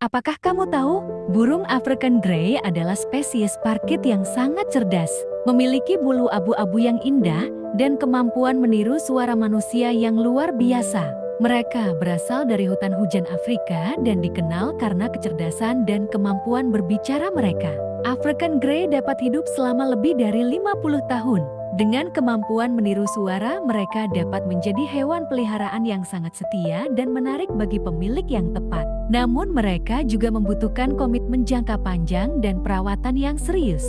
Apakah kamu tahu, burung African Grey adalah spesies parkit yang sangat cerdas, memiliki bulu abu-abu yang indah, dan kemampuan meniru suara manusia yang luar biasa. Mereka berasal dari hutan hujan Afrika dan dikenal karena kecerdasan dan kemampuan berbicara mereka. African Grey dapat hidup selama lebih dari 50 tahun. Dengan kemampuan meniru suara, mereka dapat menjadi hewan peliharaan yang sangat setia dan menarik bagi pemilik yang tepat. Namun mereka juga membutuhkan komitmen jangka panjang dan perawatan yang serius.